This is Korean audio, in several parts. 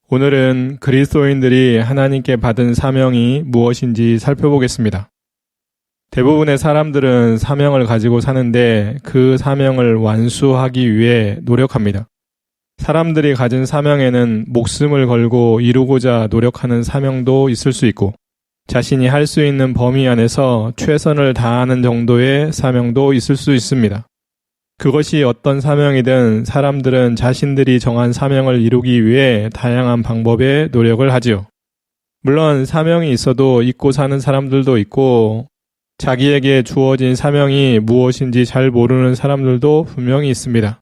오늘은 그리스도인들이 하나님께 받은 사명이 무엇인지 살펴보겠습니다. 대부분의 사람들은 사명을 가지고 사는데 그 사명을 완수하기 위해 노력합니다. 사람들이 가진 사명에는 목숨을 걸고 이루고자 노력하는 사명도 있을 수 있고, 자신이 할 수 있는 범위 안에서 최선을 다하는 정도의 사명도 있을 수 있습니다. 그것이 어떤 사명이든 사람들은 자신들이 정한 사명을 이루기 위해 다양한 방법의 노력을 하지요. 물론 사명이 있어도 잊고 사는 사람들도 있고, 자기에게 주어진 사명이 무엇인지 잘 모르는 사람들도 분명히 있습니다.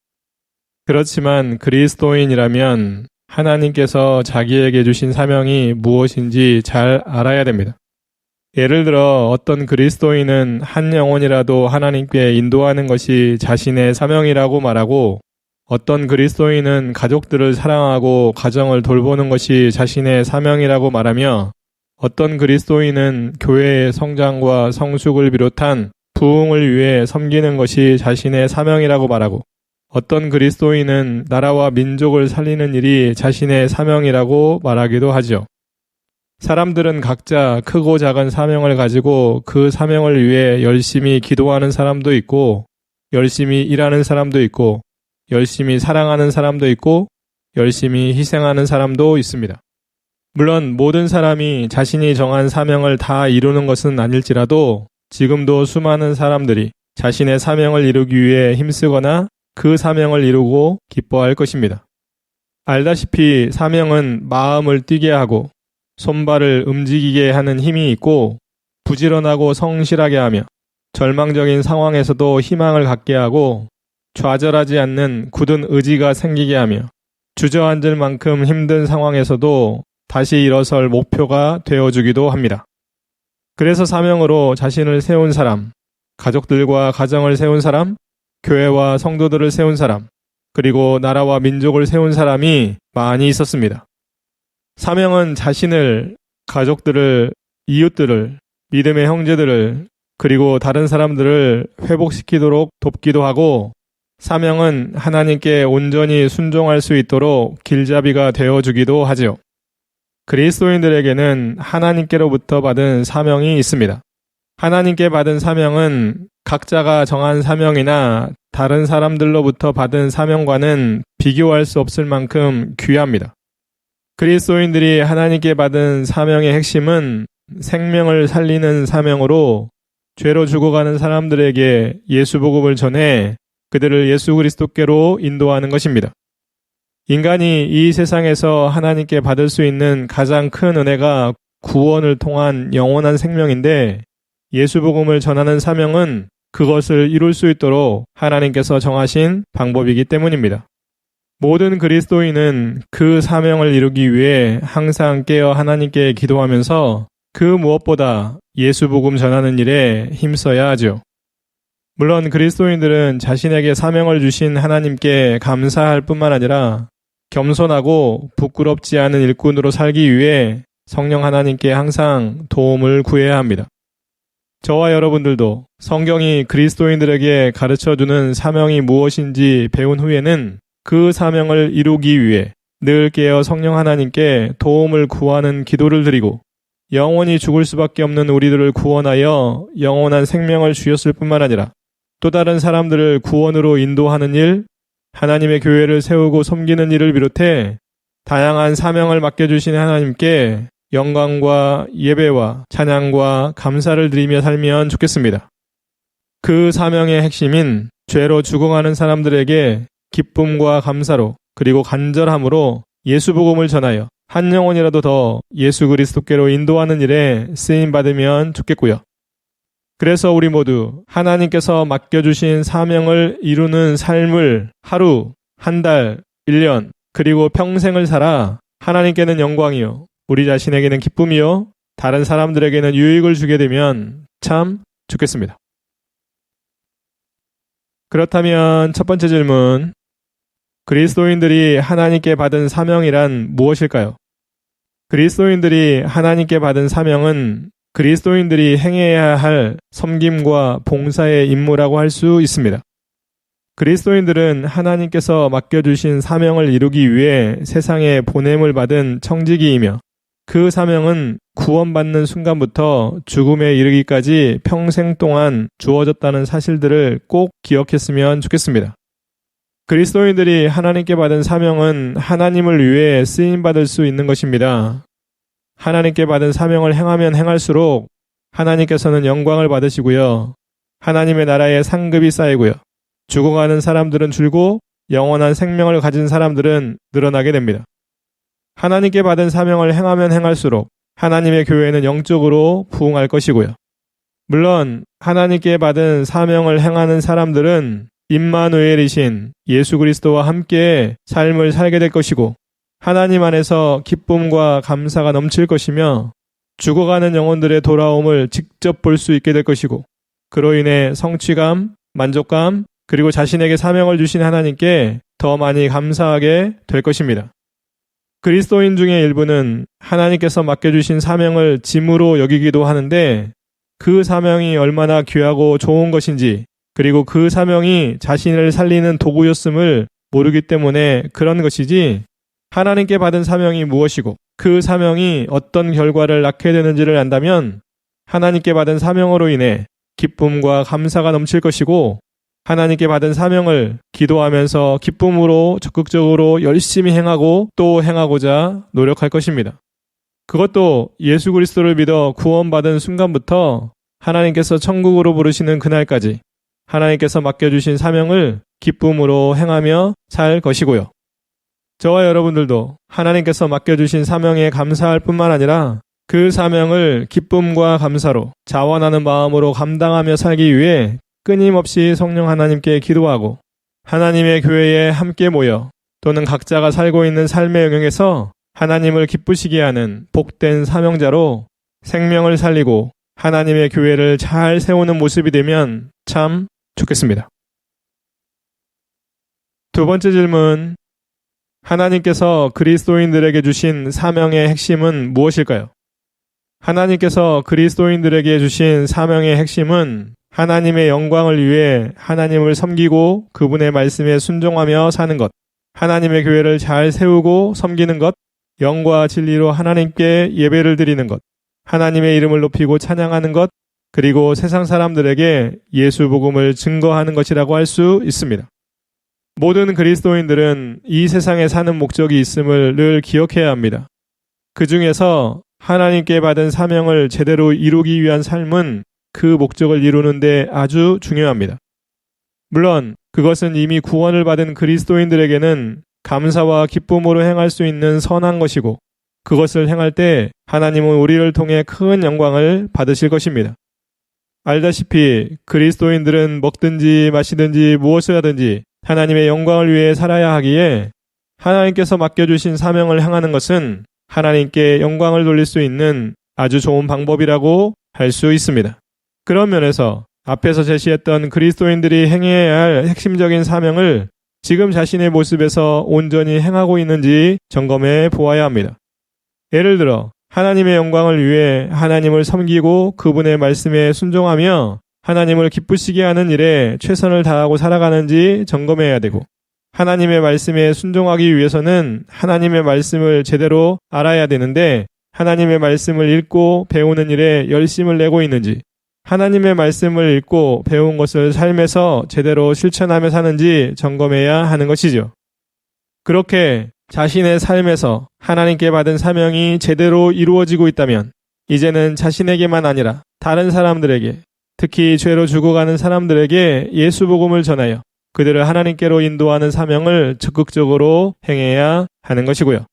그렇지만 그리스도인이라면 하나님께서 자기에게 주신 사명이 무엇인지 잘 알아야 됩니다. 예를 들어 어떤 그리스도인은 한 영혼이라도 하나님께 인도하는 것이 자신의 사명이라고 말하고, 어떤 그리스도인은 가족들을 사랑하고 가정을 돌보는 것이 자신의 사명이라고 말하며, 어떤 그리스도인은 교회의 성장과 성숙을 비롯한 부흥을 위해 섬기는 것이 자신의 사명이라고 말하고, 어떤 그리스도인은 나라와 민족을 살리는 일이 자신의 사명이라고 말하기도 하죠. 사람들은 각자 크고 작은 사명을 가지고 그 사명을 위해 열심히 기도하는 사람도 있고, 열심히 일하는 사람도 있고, 열심히 사랑하는 사람도 있고, 열심히 희생하는 사람도 있습니다. 물론 모든 사람이 자신이 정한 사명을 다 이루는 것은 아닐지라도 지금도 수많은 사람들이 자신의 사명을 이루기 위해 힘쓰거나 그 사명을 이루고 기뻐할 것입니다. 알다시피 사명은 마음을 뛰게 하고 손발을 움직이게 하는 힘이 있고, 부지런하고 성실하게 하며 절망적인 상황에서도 희망을 갖게 하고, 좌절하지 않는 굳은 의지가 생기게 하며 주저앉을 만큼 힘든 상황에서도 다시 일어설 목표가 되어주기도 합니다. 그래서 사명으로 자신을 세운 사람, 가족들과 가정을 세운 사람, 교회와 성도들을 세운 사람, 그리고 나라와 민족을 세운 사람이 많이 있었습니다. 사명은 자신을, 가족들을, 이웃들을, 믿음의 형제들을, 그리고 다른 사람들을 회복시키도록 돕기도 하고, 사명은 하나님께 온전히 순종할 수 있도록 길잡이가 되어주기도 하죠. 그리스도인들에게는 하나님께로부터 받은 사명이 있습니다. 하나님께 받은 사명은 각자가 정한 사명이나 다른 사람들로부터 받은 사명과는 비교할 수 없을 만큼 귀합니다. 그리스도인들이 하나님께 받은 사명의 핵심은 생명을 살리는 사명으로 죄로 죽어가는 사람들에게 예수 복음을 전해 그들을 예수 그리스도께로 인도하는 것입니다. 인간이 이 세상에서 하나님께 받을 수 있는 가장 큰 은혜가 구원을 통한 영원한 생명인데, 예수 복음을 전하는 사명은 그것을 이룰 수 있도록 하나님께서 정하신 방법이기 때문입니다. 모든 그리스도인은 그 사명을 이루기 위해 항상 깨어 하나님께 기도하면서 그 무엇보다 예수 복음 전하는 일에 힘써야 하죠. 물론 그리스도인들은 자신에게 사명을 주신 하나님께 감사할 뿐만 아니라 겸손하고 부끄럽지 않은 일꾼으로 살기 위해 성령 하나님께 항상 도움을 구해야 합니다. 저와 여러분들도 성경이 그리스도인들에게 가르쳐주는 사명이 무엇인지 배운 후에는 그 사명을 이루기 위해 늘 깨어 성령 하나님께 도움을 구하는 기도를 드리고, 영원히 죽을 수밖에 없는 우리들을 구원하여 영원한 생명을 주셨을 뿐만 아니라 또 다른 사람들을 구원으로 인도하는 일, 하나님의 교회를 세우고 섬기는 일을 비롯해 다양한 사명을 맡겨주신 하나님께 영광과 예배와 찬양과 감사를 드리며 살면 좋겠습니다. 그 사명의 핵심인 죄로 죽어가는 사람들에게 기쁨과 감사로, 그리고 간절함으로 예수 복음을 전하여 한 영혼이라도 더 예수 그리스도께로 인도하는 일에 쓰임 받으면 좋겠고요. 그래서 우리 모두 하나님께서 맡겨주신 사명을 이루는 삶을 하루, 한 달, 1년, 그리고 평생을 살아 하나님께는 영광이요, 우리 자신에게는 기쁨이요, 다른 사람들에게는 유익을 주게 되면 참 좋겠습니다. 그렇다면 첫 번째 질문, 그리스도인들이 하나님께 받은 사명이란 무엇일까요? 그리스도인들이 하나님께 받은 사명은 그리스도인들이 행해야 할 섬김과 봉사의 임무라고 할 수 있습니다. 그리스도인들은 하나님께서 맡겨주신 사명을 이루기 위해 세상에 보냄을 받은 청지기이며 그 사명은 구원받는 순간부터 죽음에 이르기까지 평생 동안 주어졌다는 사실들을 꼭 기억했으면 좋겠습니다. 그리스도인들이 하나님께 받은 사명은 하나님을 위해 쓰임받을 수 있는 것입니다. 하나님께 받은 사명을 행하면 행할수록 하나님께서는 영광을 받으시고요. 하나님의 나라의 상급이 쌓이고요. 죽어가는 사람들은 줄고 영원한 생명을 가진 사람들은 늘어나게 됩니다. 하나님께 받은 사명을 행하면 행할수록 하나님의 교회는 영적으로 부흥할 것이고요. 물론 하나님께 받은 사명을 행하는 사람들은 임마누엘이신 예수 그리스도와 함께 삶을 살게 될 것이고 하나님 안에서 기쁨과 감사가 넘칠 것이며 죽어가는 영혼들의 돌아옴을 직접 볼 수 있게 될 것이고 그로 인해 성취감, 만족감, 그리고 자신에게 사명을 주신 하나님께 더 많이 감사하게 될 것입니다. 그리스도인 중에 일부는 하나님께서 맡겨주신 사명을 짐으로 여기기도 하는데 그 사명이 얼마나 귀하고 좋은 것인지 그리고 그 사명이 자신을 살리는 도구였음을 모르기 때문에 그런 것이지 하나님께 받은 사명이 무엇이고 그 사명이 어떤 결과를 낳게 되는지를 안다면 하나님께 받은 사명으로 인해 기쁨과 감사가 넘칠 것이고 하나님께 받은 사명을 기도하면서 기쁨으로 적극적으로 열심히 행하고 또 행하고자 노력할 것입니다. 그것도 예수 그리스도를 믿어 구원받은 순간부터 하나님께서 천국으로 부르시는 그날까지 하나님께서 맡겨주신 사명을 기쁨으로 행하며 살 것이고요. 저와 여러분들도 하나님께서 맡겨주신 사명에 감사할 뿐만 아니라 그 사명을 기쁨과 감사로 자원하는 마음으로 감당하며 살기 위해 끊임없이 성령 하나님께 기도하고 하나님의 교회에 함께 모여 또는 각자가 살고 있는 삶의 영역에서 하나님을 기쁘시게 하는 복된 사명자로 생명을 살리고 하나님의 교회를 잘 세우는 모습이 되면 참 좋겠습니다. 두 번째 질문, 하나님께서 그리스도인들에게 주신 사명의 핵심은 무엇일까요? 하나님께서 그리스도인들에게 주신 사명의 핵심은 하나님의 영광을 위해 하나님을 섬기고 그분의 말씀에 순종하며 사는 것, 하나님의 교회를 잘 세우고 섬기는 것, 영과 진리로 하나님께 예배를 드리는 것, 하나님의 이름을 높이고 찬양하는 것, 그리고 세상 사람들에게 예수 복음을 증거하는 것이라고 할 수 있습니다. 모든 그리스도인들은 이 세상에 사는 목적이 있음을 늘 기억해야 합니다. 그 중에서 하나님께 받은 사명을 제대로 이루기 위한 삶은 그 목적을 이루는데 아주 중요합니다. 물론 그것은 이미 구원을 받은 그리스도인들에게는 감사와 기쁨으로 행할 수 있는 선한 것이고 그것을 행할 때 하나님은 우리를 통해 큰 영광을 받으실 것입니다. 알다시피 그리스도인들은 먹든지 마시든지 무엇을 하든지 하나님의 영광을 위해 살아야 하기에 하나님께서 맡겨주신 사명을 행하는 것은 하나님께 영광을 돌릴 수 있는 아주 좋은 방법이라고 할 수 있습니다. 그런 면에서 앞에서 제시했던 그리스도인들이 행해야 할 핵심적인 사명을 지금 자신의 모습에서 온전히 행하고 있는지 점검해 보아야 합니다. 예를 들어 하나님의 영광을 위해 하나님을 섬기고 그분의 말씀에 순종하며 하나님을 기쁘시게 하는 일에 최선을 다하고 살아가는지 점검해야 되고 하나님의 말씀에 순종하기 위해서는 하나님의 말씀을 제대로 알아야 되는데 하나님의 말씀을 읽고 배우는 일에 열심을 내고 있는지 하나님의 말씀을 읽고 배운 것을 삶에서 제대로 실천하며 사는지 점검해야 하는 것이죠. 그렇게 자신의 삶에서 하나님께 받은 사명이 제대로 이루어지고 있다면 이제는 자신에게만 아니라 다른 사람들에게 특히 죄로 죽어가는 사람들에게 예수 복음을 전하여 그들을 하나님께로 인도하는 사명을 적극적으로 행해야 하는 것이고요.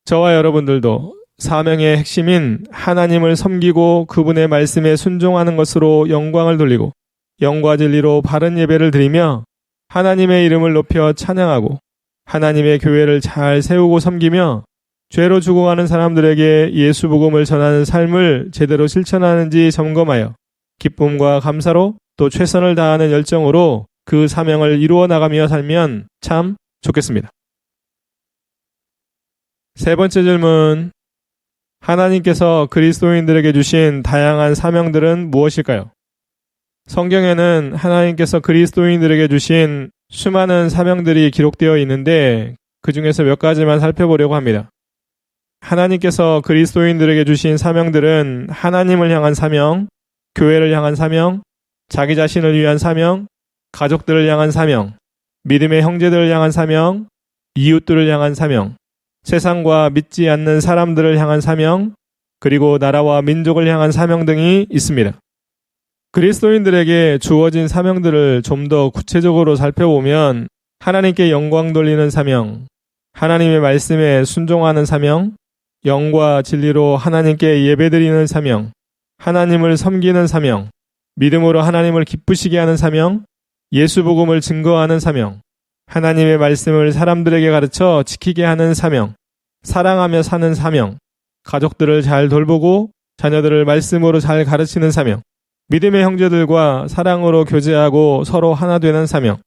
저와 여러분들도 사명의 핵심인 하나님을 섬기고 그분의 말씀에 순종하는 것으로 영광을 돌리고 영과 진리로 바른 예배를 드리며 하나님의 이름을 높여 찬양하고 하나님의 교회를 잘 세우고 섬기며 죄로 죽어가는 사람들에게 예수 복음을 전하는 삶을 제대로 실천하는지 점검하여 기쁨과 감사로 또 최선을 다하는 열정으로 그 사명을 이루어 나가며 살면 참 좋겠습니다. 세 번째 질문, 하나님께서 그리스도인들에게 주신 다양한 사명들은 무엇일까요? 성경에는 하나님께서 그리스도인들에게 주신 수많은 사명들이 기록되어 있는데 그 중에서 몇 가지만 살펴보려고 합니다. 하나님께서 그리스도인들에게 주신 사명들은 하나님을 향한 사명, 교회를 향한 사명, 자기 자신을 위한 사명, 가족들을 향한 사명, 믿음의 형제들을 향한 사명, 이웃들을 향한 사명, 세상과 믿지 않는 사람들을 향한 사명, 그리고 나라와 민족을 향한 사명 등이 있습니다. 그리스도인들에게 주어진 사명들을 좀 더 구체적으로 살펴보면 하나님께 영광 돌리는 사명, 하나님의 말씀에 순종하는 사명, 영과 진리로 하나님께 예배드리는 사명, 하나님을 섬기는 사명, 믿음으로 하나님을 기쁘시게 하는 사명, 예수 복음을 증거하는 사명, 하나님의 말씀을 사람들에게 가르쳐 지키게 하는 사명, 사랑하며 사는 사명, 가족들을 잘 돌보고 자녀들을 말씀으로 잘 가르치는 사명, 믿음의 형제들과 사랑으로 교제하고 서로 하나 되는 사명,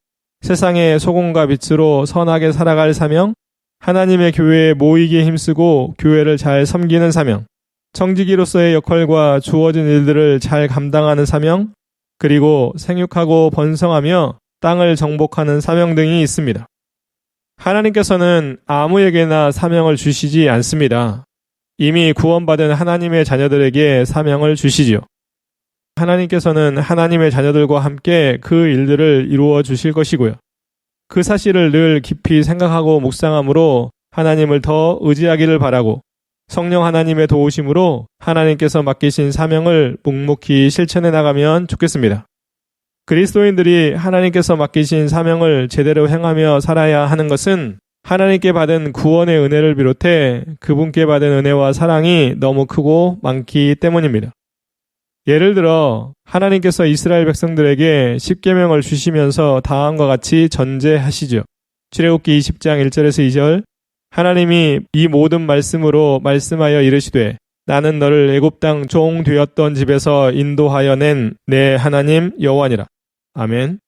세상의 소금과 빛으로 선하게 살아갈 사명, 하나님의 교회에 모이기에 힘쓰고 교회를 잘 섬기는 사명, 청지기로서의 역할과 주어진 일들을 잘 감당하는 사명, 그리고 생육하고 번성하며 땅을 정복하는 사명 등이 있습니다. 하나님께서는 아무에게나 사명을 주시지 않습니다. 이미 구원받은 하나님의 자녀들에게 사명을 주시지요. 하나님께서는 하나님의 자녀들과 함께 그 일들을 이루어 주실 것이고요. 그 사실을 늘 깊이 생각하고 묵상함으로 하나님을 더 의지하기를 바라고 성령 하나님의 도우심으로 하나님께서 맡기신 사명을 묵묵히 실천해 나가면 좋겠습니다. 그리스도인들이 하나님께서 맡기신 사명을 제대로 행하며 살아야 하는 것은 하나님께 받은 구원의 은혜를 비롯해 그분께 받은 은혜와 사랑이 너무 크고 많기 때문입니다. 예를 들어 하나님께서 이스라엘 백성들에게 십계명을 주시면서 다음과 같이 전제하시죠. 출애굽기 20장 1절에서 2절 하나님이 이 모든 말씀으로 말씀하여 이르시되 나는 너를 애굽 땅 종 되었던 집에서 인도하여 낸 내 하나님 여호와니라. 아멘.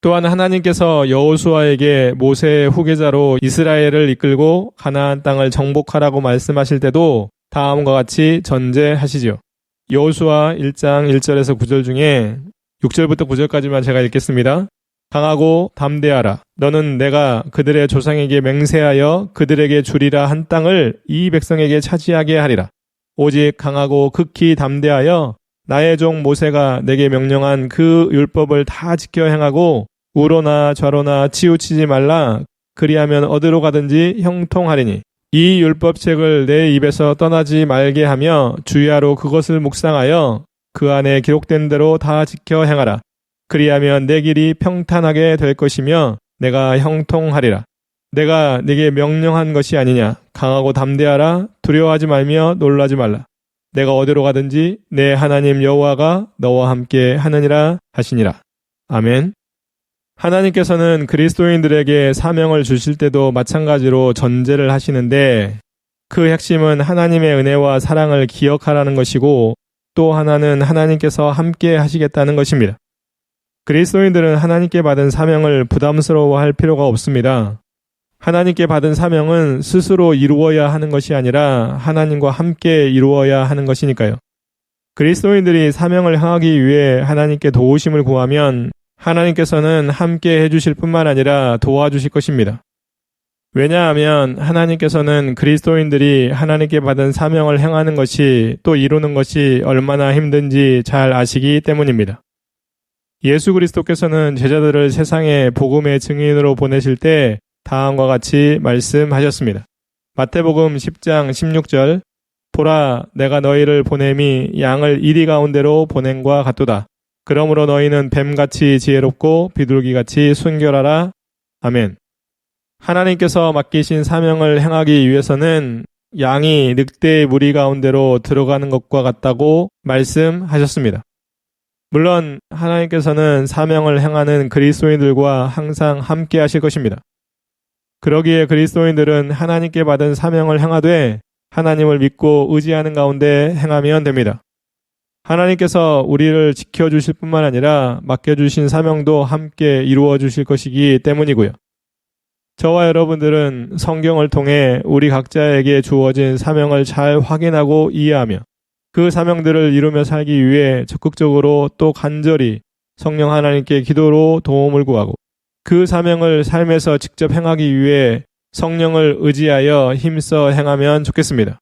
또한 하나님께서 여호수아에게 모세의 후계자로 이스라엘을 이끌고 가나안 땅을 정복하라고 말씀하실 때도 다음과 같이 전제하시죠. 여호수아 1장 1절에서 9절 중에 6절부터 9절까지만 제가 읽겠습니다. 강하고 담대하라. 너는 내가 그들의 조상에게 맹세하여 그들에게 주리라 한 땅을 이 백성에게 차지하게 하리라. 오직 강하고 극히 담대하여 나의 종 모세가 내게 명령한 그 율법을 다 지켜 행하고 우로나 좌로나 치우치지 말라. 그리하면 어디로 가든지 형통하리니 이 율법책을 내 입에서 떠나지 말게 하며 주야로 그것을 묵상하여 그 안에 기록된 대로 다 지켜 행하라. 그리하면 내 길이 평탄하게 될 것이며 내가 형통하리라. 내가 네게 명령한 것이 아니냐. 강하고 담대하라. 두려워하지 말며 놀라지 말라. 내가 어디로 가든지 내 하나님 여호와가 너와 함께 하느니라 하시니라. 아멘. 하나님께서는 그리스도인들에게 사명을 주실 때도 마찬가지로 전제를 하시는데 그 핵심은 하나님의 은혜와 사랑을 기억하라는 것이고 또 하나는 하나님께서 함께 하시겠다는 것입니다. 그리스도인들은 하나님께 받은 사명을 부담스러워할 필요가 없습니다. 하나님께 받은 사명은 스스로 이루어야 하는 것이 아니라 하나님과 함께 이루어야 하는 것이니까요. 그리스도인들이 사명을 향하기 위해 하나님께 도우심을 구하면 하나님께서는 함께 해주실 뿐만 아니라 도와주실 것입니다. 왜냐하면 하나님께서는 그리스도인들이 하나님께 받은 사명을 행하는 것이 또 이루는 것이 얼마나 힘든지 잘 아시기 때문입니다. 예수 그리스도께서는 제자들을 세상에 복음의 증인으로 보내실 때 다음과 같이 말씀하셨습니다. 마태복음 10장 16절 보라 내가 너희를 보냄이 양을 이리 가운데로 보냄과 같도다. 그러므로 너희는 뱀같이 지혜롭고 비둘기같이 순결하라. 아멘. 하나님께서 맡기신 사명을 행하기 위해서는 양이 늑대의 무리 가운데로 들어가는 것과 같다고 말씀하셨습니다. 물론 하나님께서는 사명을 행하는 그리스도인들과 항상 함께 하실 것입니다. 그러기에 그리스도인들은 하나님께 받은 사명을 행하되 하나님을 믿고 의지하는 가운데 행하면 됩니다. 하나님께서 우리를 지켜주실 뿐만 아니라 맡겨주신 사명도 함께 이루어 주실 것이기 때문이고요. 저와 여러분들은 성경을 통해 우리 각자에게 주어진 사명을 잘 확인하고 이해하며 그 사명들을 이루며 살기 위해 적극적으로 또 간절히 성령 하나님께 기도로 도움을 구하고 그 사명을 삶에서 직접 행하기 위해 성령을 의지하여 힘써 행하면 좋겠습니다.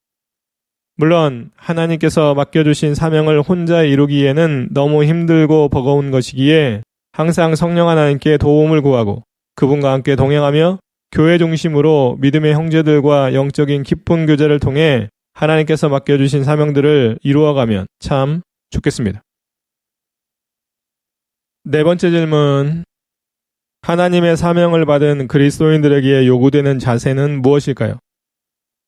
물론 하나님께서 맡겨주신 사명을 혼자 이루기에는 너무 힘들고 버거운 것이기에 항상 성령 하나님께 도움을 구하고 그분과 함께 동행하며 교회 중심으로 믿음의 형제들과 영적인 깊은 교제를 통해 하나님께서 맡겨주신 사명들을 이루어가면 참 좋겠습니다. 네 번째 질문. 하나님의 사명을 받은 그리스도인들에게 요구되는 자세는 무엇일까요?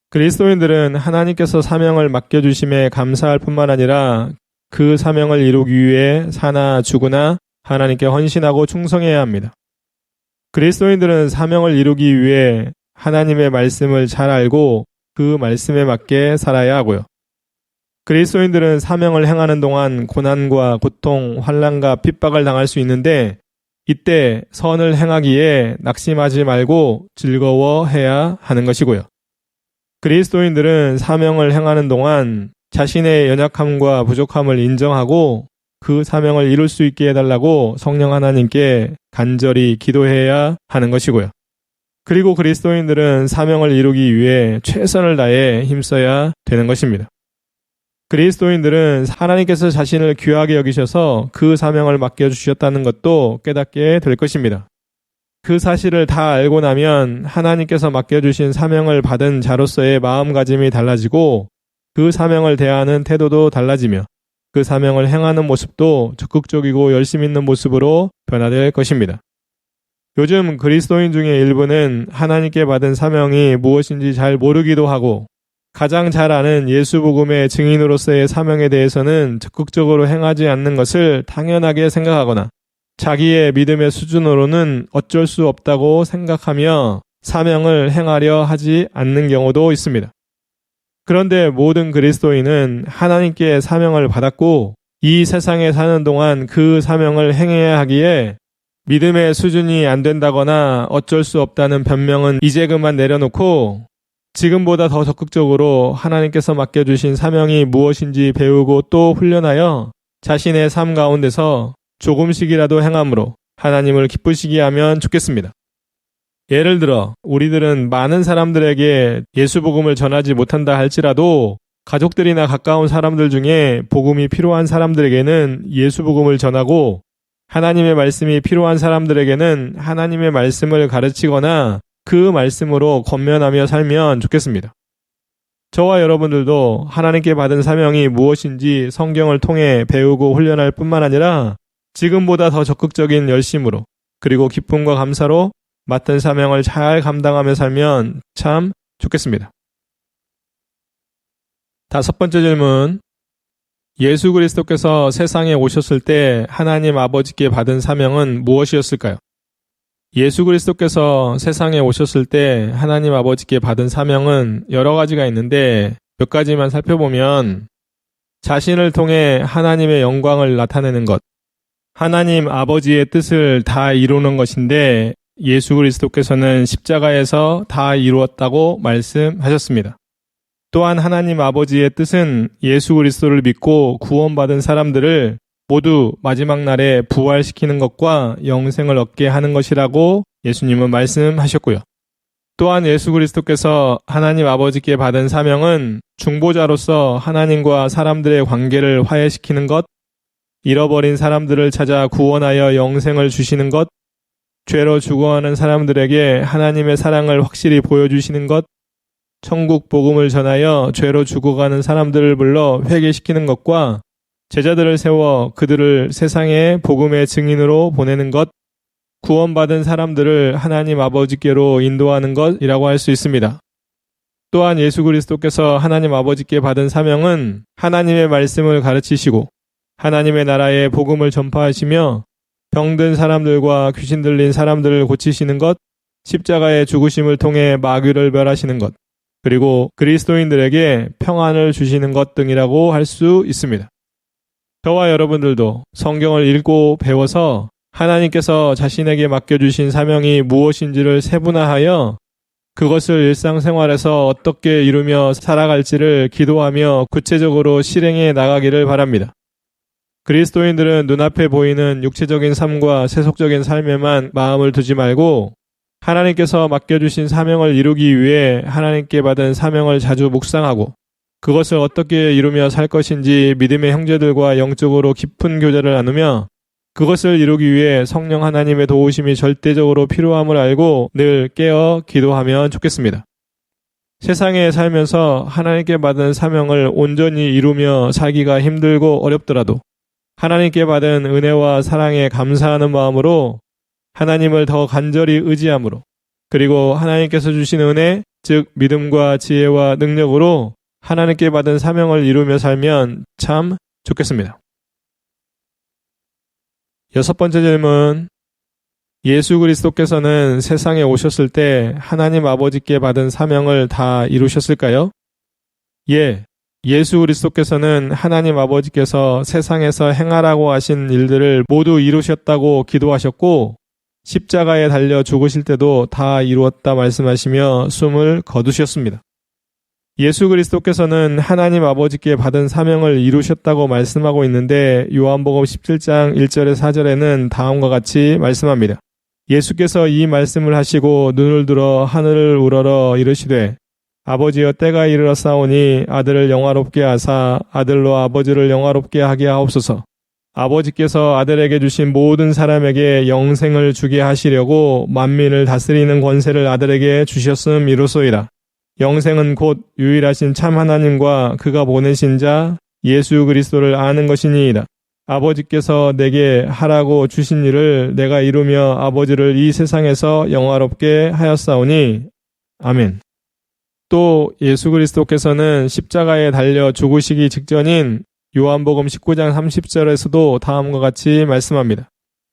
그리스도인들은 하나님께서 사명을 맡겨주심에 감사할 뿐만 아니라 그 사명을 이루기 위해 사나 죽으나 하나님께 헌신하고 충성해야 합니다. 그리스도인들은 사명을 이루기 위해 하나님의 말씀을 잘 알고 그 말씀에 맞게 살아야 하고요. 그리스도인들은 사명을 행하는 동안 고난과 고통, 환난과 핍박을 당할 수 있는데 이때 선을 행하기에 낙심하지 말고 즐거워해야 하는 것이고요. 그리스도인들은 사명을 행하는 동안 자신의 연약함과 부족함을 인정하고 그 사명을 이룰 수 있게 해달라고 성령 하나님께 간절히 기도해야 하는 것이고요. 그리고 그리스도인들은 사명을 이루기 위해 최선을 다해 힘써야 되는 것입니다. 그리스도인들은 하나님께서 자신을 귀하게 여기셔서 그 사명을 맡겨주셨다는 것도 깨닫게 될 것입니다. 그 사실을 다 알고 나면 하나님께서 맡겨주신 사명을 받은 자로서의 마음가짐이 달라지고 그 사명을 대하는 태도도 달라지며 그 사명을 행하는 모습도 적극적이고 열심 있는 모습으로 변화될 것입니다. 요즘 그리스도인 중에 일부는 하나님께 받은 사명이 무엇인지 잘 모르기도 하고 가장 잘 아는 예수복음의 증인으로서의 사명에 대해서는 적극적으로 행하지 않는 것을 당연하게 생각하거나 자기의 믿음의 수준으로는 어쩔 수 없다고 생각하며 사명을 행하려 하지 않는 경우도 있습니다. 그런데 모든 그리스도인은 하나님께 사명을 받았고 이 세상에 사는 동안 그 사명을 행해야 하기에 믿음의 수준이 안 된다거나 어쩔 수 없다는 변명은 이제 그만 내려놓고 지금보다 더 적극적으로 하나님께서 맡겨주신 사명이 무엇인지 배우고 또 훈련하여 자신의 삶 가운데서 조금씩이라도 행함으로 하나님을 기쁘시게 하면 좋겠습니다. 예를 들어 우리들은 많은 사람들에게 예수 복음을 전하지 못한다 할지라도 가족들이나 가까운 사람들 중에 복음이 필요한 사람들에게는 예수 복음을 전하고 하나님의 말씀이 필요한 사람들에게는 하나님의 말씀을 가르치거나 그 말씀으로 권면하며 살면 좋겠습니다. 저와 여러분들도 하나님께 받은 사명이 무엇인지 성경을 통해 배우고 훈련할 뿐만 아니라 지금보다 더 적극적인 열심으로 그리고 기쁨과 감사로 맡은 사명을 잘 감당하며 살면 참 좋겠습니다. 다섯 번째 질문. 예수 그리스도께서 세상에 오셨을 때 하나님 아버지께 받은 사명은 무엇이었을까요? 예수 그리스도께서 세상에 오셨을 때 하나님 아버지께 받은 사명은 여러 가지가 있는데 몇 가지만 살펴보면 자신을 통해 하나님의 영광을 나타내는 것, 하나님 아버지의 뜻을 다 이루는 것인데 예수 그리스도께서는 십자가에서 다 이루었다고 말씀하셨습니다. 또한 하나님 아버지의 뜻은 예수 그리스도를 믿고 구원받은 사람들을 모두 마지막 날에 부활시키는 것과 영생을 얻게 하는 것이라고 예수님은 말씀하셨고요. 또한 예수 그리스도께서 하나님 아버지께 받은 사명은 중보자로서 하나님과 사람들의 관계를 화해시키는 것, 잃어버린 사람들을 찾아 구원하여 영생을 주시는 것, 죄로 죽어가는 사람들에게 하나님의 사랑을 확실히 보여주시는 것, 천국 복음을 전하여 죄로 죽어가는 사람들을 불러 회개시키는 것과 제자들을 세워 그들을 세상의 복음의 증인으로 보내는 것, 구원받은 사람들을 하나님 아버지께로 인도하는 것이라고 할 수 있습니다. 또한 예수 그리스도께서 하나님 아버지께 받은 사명은 하나님의 말씀을 가르치시고 하나님의 나라의 복음을 전파하시며 병든 사람들과 귀신 들린 사람들을 고치시는 것, 십자가의 죽으심을 통해 마귀를 멸하시는 것, 그리고 그리스도인들에게 평안을 주시는 것 등이라고 할 수 있습니다. 저와 여러분들도 성경을 읽고 배워서 하나님께서 자신에게 맡겨주신 사명이 무엇인지를 세분화하여 그것을 일상생활에서 어떻게 이루며 살아갈지를 기도하며 구체적으로 실행해 나가기를 바랍니다. 그리스도인들은 눈앞에 보이는 육체적인 삶과 세속적인 삶에만 마음을 두지 말고 하나님께서 맡겨주신 사명을 이루기 위해 하나님께 받은 사명을 자주 묵상하고 그것을 어떻게 이루며 살 것인지 믿음의 형제들과 영적으로 깊은 교제를 나누며 그것을 이루기 위해 성령 하나님의 도우심이 절대적으로 필요함을 알고 늘 깨어 기도하면 좋겠습니다. 세상에 살면서 하나님께 받은 사명을 온전히 이루며 살기가 힘들고 어렵더라도 하나님께 받은 은혜와 사랑에 감사하는 마음으로 하나님을 더 간절히 의지함으로 그리고 하나님께서 주신 은혜, 즉 믿음과 지혜와 능력으로 하나님께 받은 사명을 이루며 살면 참 좋겠습니다. 여섯 번째 질문. 예수 그리스도께서는 세상에 오셨을 때 하나님 아버지께 받은 사명을 다 이루셨을까요? 예. 예수 그리스도께서는 하나님 아버지께서 세상에서 행하라고 하신 일들을 모두 이루셨다고 기도하셨고 십자가에 달려 죽으실 때도 다 이루었다 말씀하시며 숨을 거두셨습니다. 예수 그리스도께서는 하나님 아버지께 받은 사명을 이루셨다고 말씀하고 있는데 요한복음 17장 1절에 4절에는 다음과 같이 말씀합니다. 예수께서 이 말씀을 하시고 눈을 들어 하늘을 우러러 이르시되 아버지여 때가 이르렀사오니 아들을 영화롭게 하사 아들로 아버지를 영화롭게 하게 하옵소서. 아버지께서 아들에게 주신 모든 사람에게 영생을 주게 하시려고 만민을 다스리는 권세를 아들에게 주셨음이로소이다. 영생은 곧 유일하신 참 하나님과 그가 보내신 자 예수 그리스도를 아는 것이니이다. 아버지께서 내게 하라고 주신 일을 내가 이루며 아버지를 이 세상에서 영화롭게 하였사오니 아멘. 또 예수 그리스도께서는 십자가에 달려 죽으시기 직전인 요한복음 19장 30절에서도 다음과 같이 말씀합니다.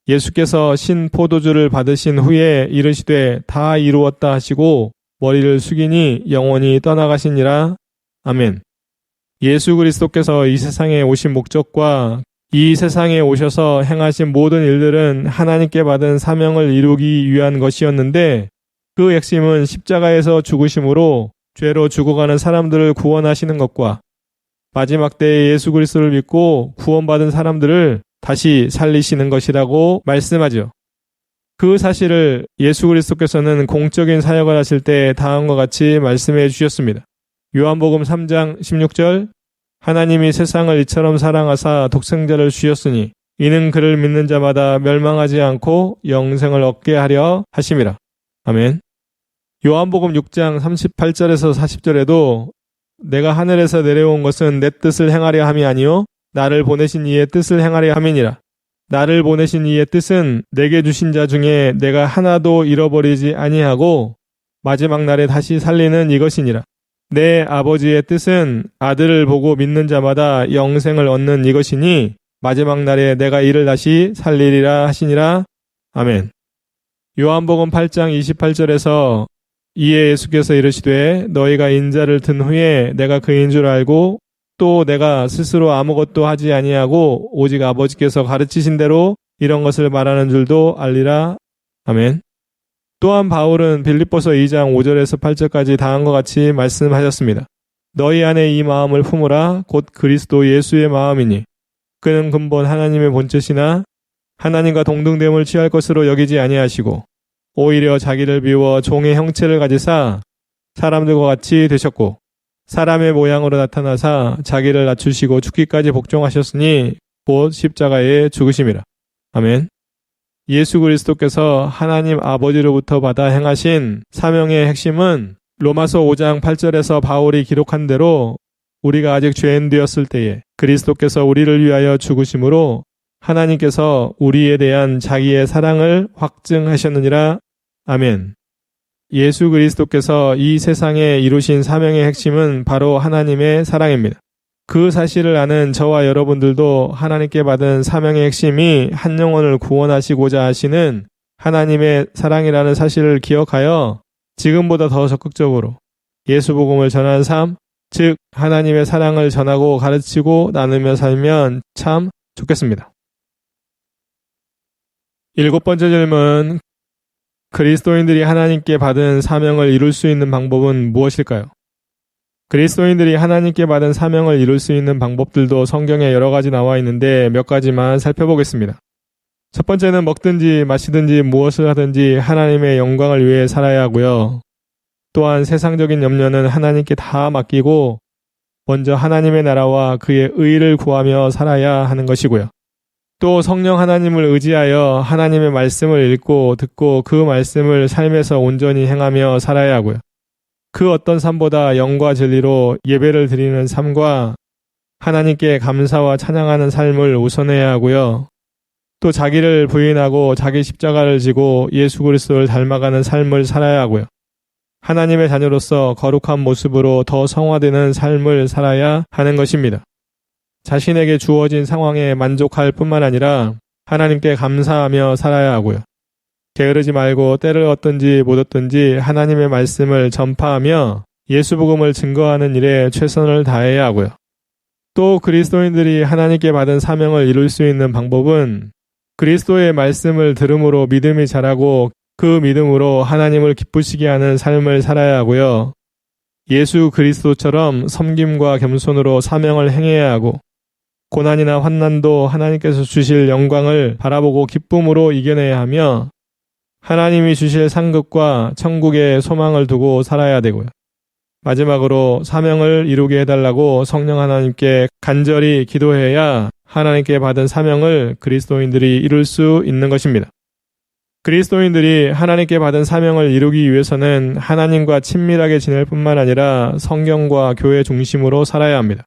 예수께서 신 포도주를 받으신 후에 이르시되 다 이루었다 하시고 머리를 숙이니 영원히 떠나가시니라. 아멘. 예수 그리스도께서 이 세상에 오신 목적과 이 세상에 오셔서 행하신 모든 일들은 하나님께 받은 사명을 이루기 위한 것이었는데 그 핵심은 십자가에서 죽으심으로 죄로 죽어가는 사람들을 구원하시는 것과 마지막 때에 예수 그리스도를 믿고 구원받은 사람들을 다시 살리시는 것이라고 말씀하죠. 그 사실을 예수 그리스도께서는 공적인 사역을 하실 때 다음과 같이 말씀해 주셨습니다. 요한복음 3장 16절 하나님이 세상을 이처럼 사랑하사 독생자를 주셨으니 이는 그를 믿는 자마다 멸망하지 않고 영생을 얻게 하려 하심이라. 아멘. 요한복음 6장 38절에서 40절에도 내가 하늘에서 내려온 것은 내 뜻을 행하려 함이 아니요 나를 보내신 이의 뜻을 행하려 함이니라. 나를 보내신 이의 뜻은 내게 주신 자 중에 내가 하나도 잃어버리지 아니하고 마지막 날에 다시 살리는 이것이니라. 내 아버지의 뜻은 아들을 보고 믿는 자마다 영생을 얻는 이것이니 마지막 날에 내가 이를 다시 살리리라 하시니라. 아멘. 요한복음 8장 28절에서 이에 예수께서 이르시되 너희가 인자를 든 후에 내가 그인 줄 알고 또 내가 스스로 아무것도 하지 아니하고 오직 아버지께서 가르치신 대로 이런 것을 말하는 줄도 알리라. 아멘. 또한 바울은 빌립보서 2장 5절에서 8절까지 다음과 같이 말씀하셨습니다. 너희 안에 이 마음을 품으라 곧 그리스도 예수의 마음이니 그는 근본 하나님의 본체시나 하나님과 동등됨을 취할 것으로 여기지 아니하시고 오히려 자기를 비워 종의 형체를 가지사 사람들과 같이 되셨고 사람의 모양으로 나타나사 자기를 낮추시고 죽기까지 복종하셨으니 곧 십자가에 죽으심이라. 아멘. 예수 그리스도께서 하나님 아버지로부터 받아 행하신 사명의 핵심은 로마서 5장 8절에서 바울이 기록한 대로 우리가 아직 죄인 되었을 때에 그리스도께서 우리를 위하여 죽으심으로 하나님께서 우리에 대한 자기의 사랑을 확증하셨느니라. 아멘. 예수 그리스도께서 이 세상에 이루신 사명의 핵심은 바로 하나님의 사랑입니다. 그 사실을 아는 저와 여러분들도 하나님께 받은 사명의 핵심이 한 영혼을 구원하시고자 하시는 하나님의 사랑이라는 사실을 기억하여 지금보다 더 적극적으로 예수 복음을 전하는 삶, 즉 하나님의 사랑을 전하고 가르치고 나누며 살면 참 좋겠습니다. 일곱 번째 질문. 그리스도인들이 하나님께 받은 사명을 이룰 수 있는 방법은 무엇일까요? 그리스도인들이 하나님께 받은 사명을 이룰 수 있는 방법들도 성경에 여러 가지 나와 있는데 몇 가지만 살펴보겠습니다. 첫 번째는 먹든지 마시든지 무엇을 하든지 하나님의 영광을 위해 살아야 하고요. 또한 세상적인 염려는 하나님께 다 맡기고 먼저 하나님의 나라와 그의 의를 구하며 살아야 하는 것이고요. 또 성령 하나님을 의지하여 하나님의 말씀을 읽고 듣고 그 말씀을 삶에서 온전히 행하며 살아야 하고요. 그 어떤 삶보다 영과 진리로 예배를 드리는 삶과 하나님께 감사와 찬양하는 삶을 우선해야 하고요. 또 자기를 부인하고 자기 십자가를 지고 예수 그리스도를 닮아가는 삶을 살아야 하고요. 하나님의 자녀로서 거룩한 모습으로 더 성화되는 삶을 살아야 하는 것입니다. 자신에게 주어진 상황에 만족할 뿐만 아니라 하나님께 감사하며 살아야 하고요. 게으르지 말고 때를 얻든지 못 얻든지 하나님의 말씀을 전파하며 예수 복음을 증거하는 일에 최선을 다해야 하고요. 또 그리스도인들이 하나님께 받은 사명을 이룰 수 있는 방법은 그리스도의 말씀을 들음으로 믿음이 자라고 그 믿음으로 하나님을 기쁘시게 하는 삶을 살아야 하고요. 예수 그리스도처럼 섬김과 겸손으로 사명을 행해야 하고 고난이나 환난도 하나님께서 주실 영광을 바라보고 기쁨으로 이겨내야 하며 하나님이 주실 상급과 천국의 소망을 두고 살아야 되고요. 마지막으로 사명을 이루게 해달라고 성령 하나님께 간절히 기도해야 하나님께 받은 사명을 그리스도인들이 이룰 수 있는 것입니다. 그리스도인들이 하나님께 받은 사명을 이루기 위해서는 하나님과 친밀하게 지낼 뿐만 아니라 성경과 교회 중심으로 살아야 합니다.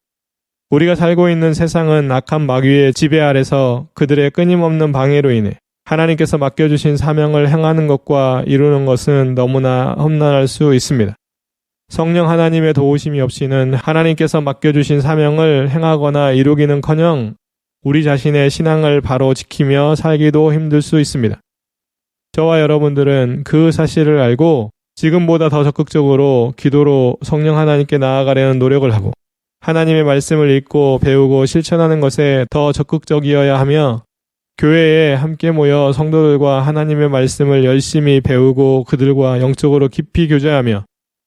우리가 살고 있는 세상은 악한 마귀의 지배 아래서 그들의 끊임없는 방해로 인해 하나님께서 맡겨주신 사명을 행하는 것과 이루는 것은 너무나 험난할 수 있습니다. 성령 하나님의 도우심이 없이는 하나님께서 맡겨주신 사명을 행하거나 이루기는커녕 우리 자신의 신앙을 바로 지키며 살기도 힘들 수 있습니다. 저와 여러분들은 그 사실을 알고 지금보다 더 적극적으로 기도로 성령 하나님께 나아가려는 노력을 하고 하나님의 말씀을 읽고 배우고 실천하는 것에 더 적극적이어야 하며 교회에 함께 모여 성도들과 하나님의 말씀을 열심히 배우고 그들과 영적으로 깊이 교제하며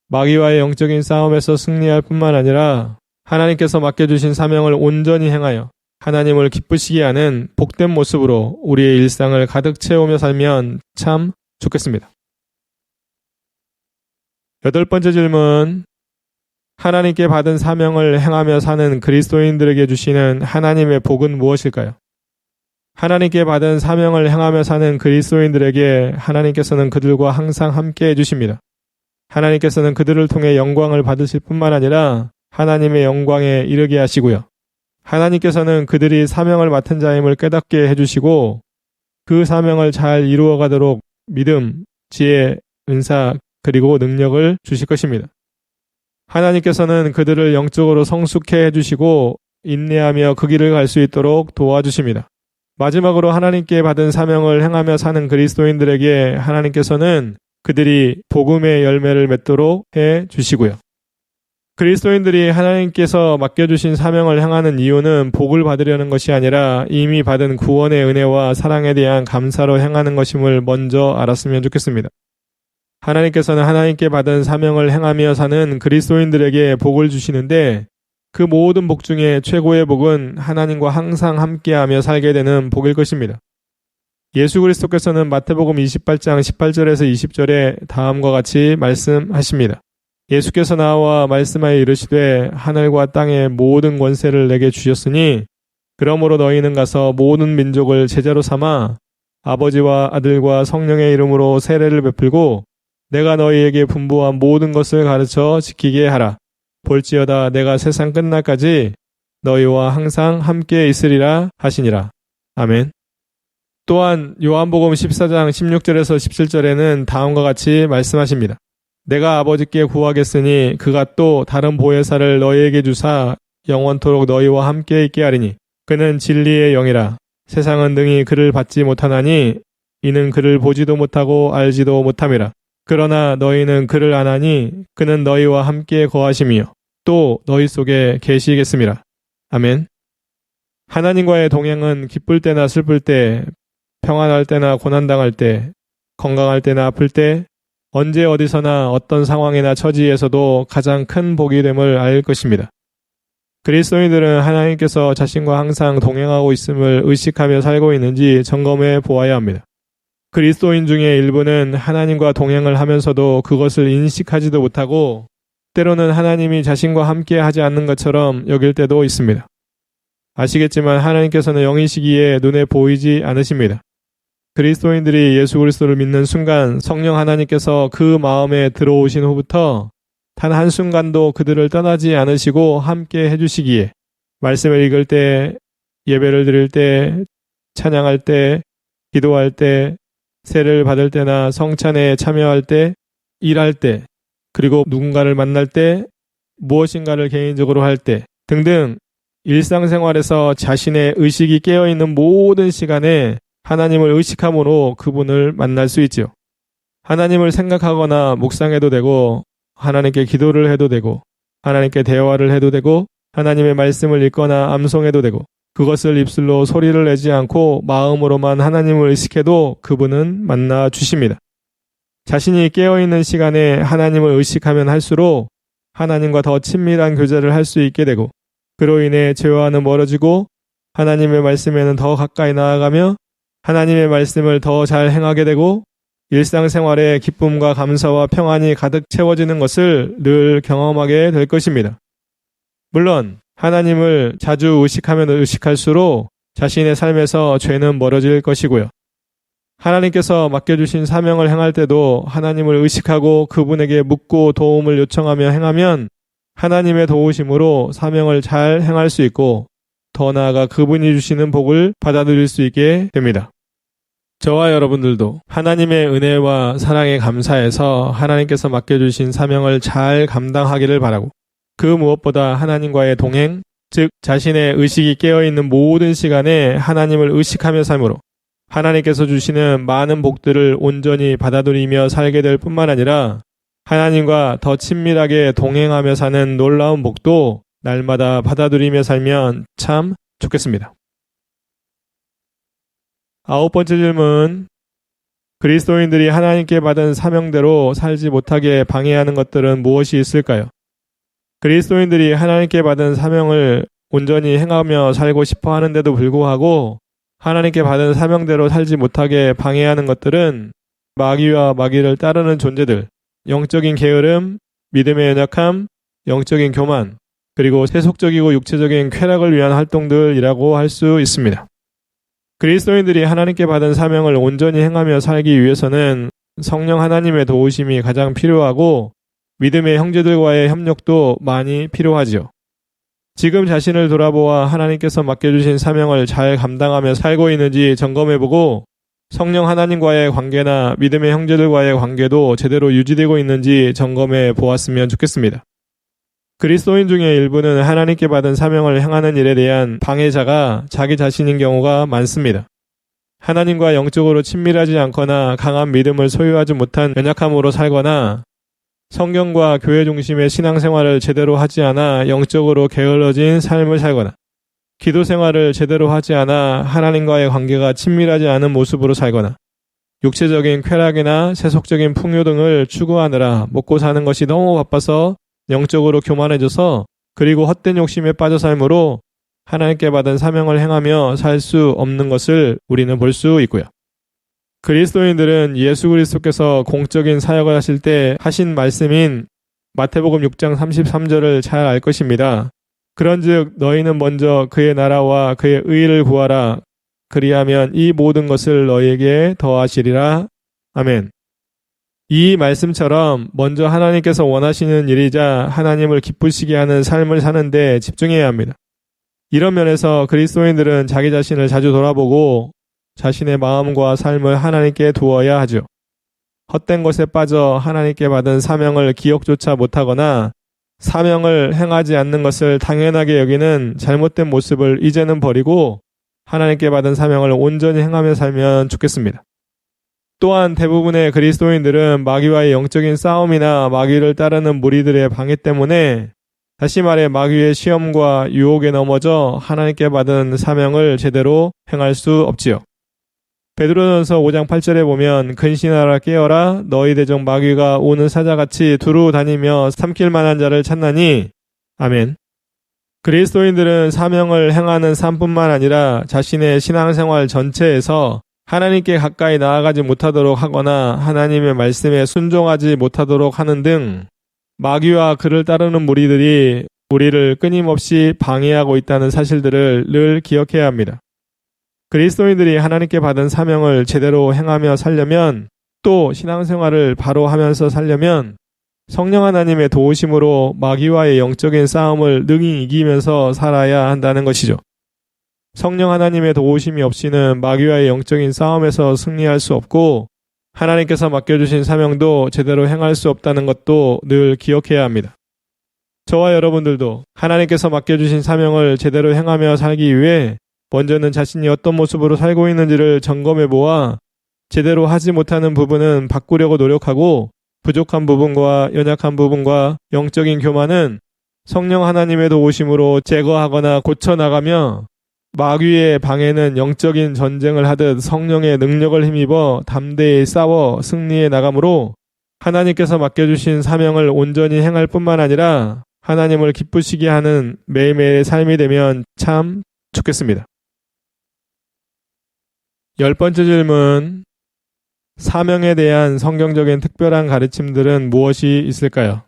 마귀와의 영적인 싸움에서 승리할 뿐만 아니라 하나님께서 맡겨주신 사명을 온전히 행하여 하나님을 기쁘시게 하는 복된 모습으로 우리의 일상을 가득 채우며 살면 참 좋겠습니다. 8번째 질문. 하나님께 받은 사명을 행하며 사는 그리스도인들에게 주시는 하나님의 복은 무엇일까요? 하나님께 받은 사명을 행하며 사는 그리스도인들에게 하나님께서는 그들과 항상 함께 해주십니다. 하나님께서는 그들을 통해 영광을 받으실 뿐만 아니라 하나님의 영광에 이르게 하시고요. 하나님께서는 그들이 사명을 맡은 자임을 깨닫게 해주시고 그 사명을 잘 이루어가도록 믿음, 지혜, 은사, 그리고 능력을 주실 것입니다. 하나님께서는 그들을 영적으로 성숙해 해주시고 인내하며 그 길을 갈 수 있도록 도와주십니다. 마지막으로 하나님께 받은 사명을 행하며 사는 그리스도인들에게 하나님께서는 그들이 복음의 열매를 맺도록 해 주시고요. 그리스도인들이 하나님께서 맡겨주신 사명을 행하는 이유는 복을 받으려는 것이 아니라 이미 받은 구원의 은혜와 사랑에 대한 감사로 행하는 것임을 먼저 알았으면 좋겠습니다. 하나님께서는 하나님께 받은 사명을 행하며 사는 그리스도인들에게 복을 주시는데 그 모든 복 중에 최고의 복은 하나님과 항상 함께하며 살게 되는 복일 것입니다. 예수 그리스도께서는 마태복음 28장 18절에서 20절에 다음과 같이 말씀하십니다. 예수께서 나와 말씀하여 이르시되 하늘과 땅의 모든 권세를 내게 주셨으니 그러므로 너희는 가서 모든 민족을 제자로 삼아 아버지와 아들과 성령의 이름으로 세례를 베풀고 내가 너희에게 분부한 모든 것을 가르쳐 지키게 하라. 볼지어다 내가 세상 끝날까지 너희와 항상 함께 있으리라 하시니라. 아멘. 또한 요한복음 14장 16절에서 17절에는 다음과 같이 말씀하십니다. 내가 아버지께 구하겠으니 그가 또 다른 보혜사를 너희에게 주사 영원토록 너희와 함께 있게 하리니 그는 진리의 영이라. 세상은 능히 그를 받지 못하나니 이는 그를 보지도 못하고 알지도 못함이라. 그러나 너희는 그를 아나니 그는 너희와 함께 거하심이요 또 너희 속에 계시겠음이라. 아멘. 하나님과의 동행은 기쁠 때나 슬플 때, 평안할 때나 고난당할 때, 건강할 때나 아플 때, 언제 어디서나 어떤 상황이나 처지에서도 가장 큰 복이 됨을 알 것입니다. 그리스도인들은 하나님께서 자신과 항상 동행하고 있음을 의식하며 살고 있는지 점검해 보아야 합니다. 그리스도인 중에 일부는 하나님과 동행을 하면서도 그것을 인식하지도 못하고 때로는 하나님이 자신과 함께 하지 않는 것처럼 여길 때도 있습니다. 아시겠지만 하나님께서는 영이시기에 눈에 보이지 않으십니다. 그리스도인들이 예수 그리스도를 믿는 순간 성령 하나님께서 그 마음에 들어오신 후부터 단 한순간도 그들을 떠나지 않으시고 함께 해주시기에 말씀을 읽을 때, 예배를 드릴 때, 찬양할 때, 기도할 때, 세를 받을 때나 성찬에 참여할 때, 일할 때, 그리고 누군가를 만날 때, 무엇인가를 개인적으로 할 때 등등 일상생활에서 자신의 의식이 깨어있는 모든 시간에 하나님을 의식함으로 그분을 만날 수 있지요. 하나님을 생각하거나 묵상해도 되고 하나님께 기도를 해도 되고 하나님께 대화를 해도 되고 하나님의 말씀을 읽거나 암송해도 되고 그것을 입술로 소리를 내지 않고 마음으로만 하나님을 의식해도 그분은 만나 주십니다. 자신이 깨어있는 시간에 하나님을 의식하면 할수록 하나님과 더 친밀한 교제를 할 수 있게 되고 그로 인해 죄와는 멀어지고 하나님의 말씀에는 더 가까이 나아가며 하나님의 말씀을 더 잘 행하게 되고 일상생활에 기쁨과 감사와 평안이 가득 채워지는 것을 늘 경험하게 될 것입니다. 물론 하나님을 자주 의식하면 의식할수록 자신의 삶에서 죄는 멀어질 것이고요. 하나님께서 맡겨주신 사명을 행할 때도 하나님을 의식하고 그분에게 묻고 도움을 요청하며 행하면 하나님의 도우심으로 사명을 잘 행할 수 있고 더 나아가 그분이 주시는 복을 받아들일 수 있게 됩니다. 저와 여러분들도 하나님의 은혜와 사랑에 감사해서 하나님께서 맡겨주신 사명을 잘 감당하기를 바라고 그 무엇보다 하나님과의 동행, 즉 자신의 의식이 깨어있는 모든 시간에 하나님을 의식하며 삶으로 하나님께서 주시는 많은 복들을 온전히 받아들이며 살게 될 뿐만 아니라 하나님과 더 친밀하게 동행하며 사는 놀라운 복도 날마다 받아들이며 살면 참 좋겠습니다. 9번째 질문. 그리스도인들이 하나님께 받은 사명대로 살지 못하게 방해하는 것들은 무엇이 있을까요? 그리스도인들이 하나님께 받은 사명을 온전히 행하며 살고 싶어 하는데도 불구하고 하나님께 받은 사명대로 살지 못하게 방해하는 것들은 마귀와 마귀를 따르는 존재들, 영적인 게으름, 믿음의 연약함, 영적인 교만, 그리고 세속적이고 육체적인 쾌락을 위한 활동들이라고 할 수 있습니다. 그리스도인들이 하나님께 받은 사명을 온전히 행하며 살기 위해서는 성령 하나님의 도우심이 가장 필요하고 믿음의 형제들과의 협력도 많이 필요하지요. 지금 자신을 돌아보아 하나님께서 맡겨주신 사명을 잘 감당하며 살고 있는지 점검해보고 성령 하나님과의 관계나 믿음의 형제들과의 관계도 제대로 유지되고 있는지 점검해 보았으면 좋겠습니다. 그리스도인 중에 일부는 하나님께 받은 사명을 행하는 일에 대한 방해자가 자기 자신인 경우가 많습니다. 하나님과 영적으로 친밀하지 않거나 강한 믿음을 소유하지 못한 연약함으로 살거나 성경과 교회 중심의 신앙생활을 제대로 하지 않아 영적으로 게을러진 삶을 살거나 기도 생활을 제대로 하지 않아 하나님과의 관계가 친밀하지 않은 모습으로 살거나 육체적인 쾌락이나 세속적인 풍요 등을 추구하느라 먹고 사는 것이 너무 바빠서 영적으로 교만해져서 그리고 헛된 욕심에 빠져 삶으로 하나님께 받은 사명을 행하며 살 수 없는 것을 우리는 볼 수 있고요. 그리스도인들은 예수 그리스도께서 공적인 사역을 하실 때 하신 말씀인 마태복음 6장 33절을 잘 알 것입니다. 그런즉 너희는 먼저 그의 나라와 그의 의를 구하라. 그리하면 이 모든 것을 너희에게 더하시리라. 아멘. 이 말씀처럼 먼저 하나님께서 원하시는 일이자 하나님을 기쁘시게 하는 삶을 사는데 집중해야 합니다. 이런 면에서 그리스도인들은 자기 자신을 자주 돌아보고 자신의 마음과 삶을 하나님께 두어야 하죠. 헛된 것에 빠져 하나님께 받은 사명을 기억조차 못하거나 사명을 행하지 않는 것을 당연하게 여기는 잘못된 모습을 이제는 버리고 하나님께 받은 사명을 온전히 행하며 살면 좋겠습니다. 또한 대부분의 그리스도인들은 마귀와의 영적인 싸움이나 마귀를 따르는 무리들의 방해 때문에 다시 말해 마귀의 시험과 유혹에 넘어져 하나님께 받은 사명을 제대로 행할 수 없지요. 베드로전서 5장 8절에 보면 근신하라 깨어라 너희 대적 마귀가 오는 사자같이 두루 다니며 삼킬 만한 자를 찾나니 아멘. 그리스도인들은 사명을 행하는 삶뿐만 아니라 자신의 신앙생활 전체에서 하나님께 가까이 나아가지 못하도록 하거나 하나님의 말씀에 순종하지 못하도록 하는 등 마귀와 그를 따르는 무리들이 우리를 끊임없이 방해하고 있다는 사실들을 늘 기억해야 합니다. 그리스도인들이 하나님께 받은 사명을 제대로 행하며 살려면 또 신앙생활을 바로 하면서 살려면 성령 하나님의 도우심으로 마귀와의 영적인 싸움을 능히 이기면서 살아야 한다는 것이죠. 성령 하나님의 도우심이 없이는 마귀와의 영적인 싸움에서 승리할 수 없고 하나님께서 맡겨주신 사명도 제대로 행할 수 없다는 것도 늘 기억해야 합니다. 저와 여러분들도 하나님께서 맡겨주신 사명을 제대로 행하며 살기 위해 먼저는 자신이 어떤 모습으로 살고 있는지를 점검해 보아 제대로 하지 못하는 부분은 바꾸려고 노력하고 부족한 부분과 연약한 부분과 영적인 교만은 성령 하나님의 도우심으로 제거하거나 고쳐나가며 마귀의 방해는 영적인 전쟁을 하듯 성령의 능력을 힘입어 담대히 싸워 승리해 나가므로 하나님께서 맡겨주신 사명을 온전히 행할 뿐만 아니라 하나님을 기쁘시게 하는 매일매일의 삶이 되면 참 좋겠습니다. 10번째 질문. 사명에 대한 성경적인 특별한 가르침들은 무엇이 있을까요?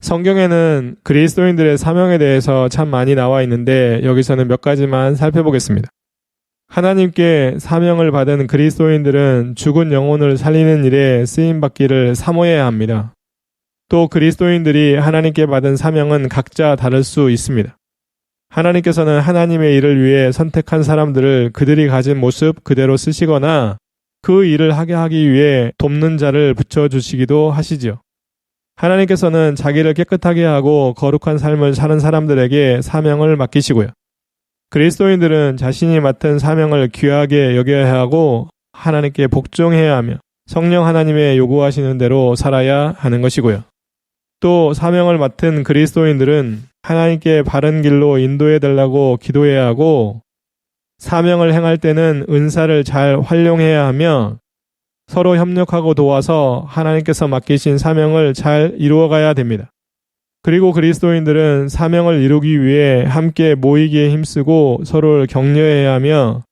성경에는 그리스도인들의 사명에 대해서 참 많이 나와 있는데 여기서는 몇 가지만 살펴보겠습니다. 하나님께 사명을 받은 그리스도인들은 죽은 영혼을 살리는 일에 쓰임받기를 사모해야 합니다. 또 그리스도인들이 하나님께 받은 사명은 각자 다를 수 있습니다. 하나님께서는 하나님의 일을 위해 선택한 사람들을 그들이 가진 모습 그대로 쓰시거나 그 일을 하게 하기 위해 돕는 자를 붙여주시기도 하시지요. 하나님께서는 자기를 깨끗하게 하고 거룩한 삶을 사는 사람들에게 사명을 맡기시고요. 그리스도인들은 자신이 맡은 사명을 귀하게 여겨야 하고 하나님께 복종해야 하며 성령 하나님의 요구하시는 대로 살아야 하는 것이고요. 또 사명을 맡은 그리스도인들은 하나님께 바른 길로 인도해 달라고 기도해야 하고 사명을 행할 때는 은사를 잘 활용해야 하며 서로 협력하고 도와서 하나님께서 맡기신 사명을 잘 이루어가야 됩니다. 그리고 그리스도인들은 사명을 이루기 위해 함께 모이기에 힘쓰고 서로를 격려해야 하며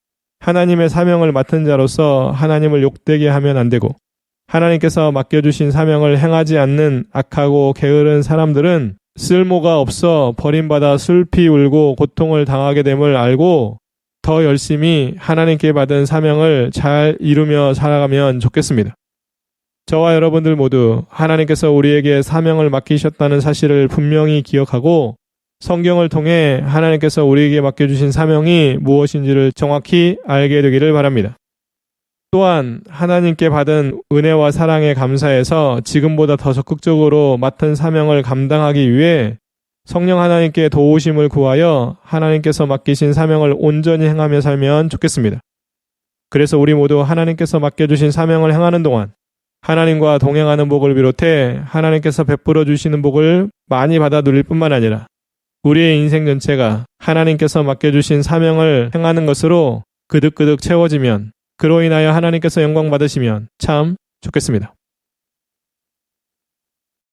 하나님의 사명을 맡은 자로서 하나님을 욕되게 하면 안 되고 하나님께서 맡겨주신 사명을 행하지 않는 악하고 게으른 사람들은 쓸모가 없어 버림받아 슬피 울고 고통을 당하게 됨을 알고 더 열심히 하나님께 받은 사명을 잘 이루며 살아가면 좋겠습니다. 저와 여러분들 모두 하나님께서 우리에게 사명을 맡기셨다는 사실을 분명히 기억하고 성경을 통해 하나님께서 우리에게 맡겨주신 사명이 무엇인지를 정확히 알게 되기를 바랍니다. 또한 하나님께 받은 은혜와 사랑에 감사해서 지금보다 더 적극적으로 맡은 사명을 감당하기 위해 성령 하나님께 도우심을 구하여 하나님께서 맡기신 사명을 온전히 행하며 살면 좋겠습니다. 그래서 우리 모두 하나님께서 맡겨주신 사명을 행하는 동안 하나님과 동행하는 복을 비롯해 하나님께서 베풀어 주시는 복을 많이 받아 누릴 뿐만 아니라 우리의 인생 전체가 하나님께서 맡겨주신 사명을 행하는 것으로 그득그득 채워지면 그로 인하여 하나님께서 영광 받으시면 참 좋겠습니다.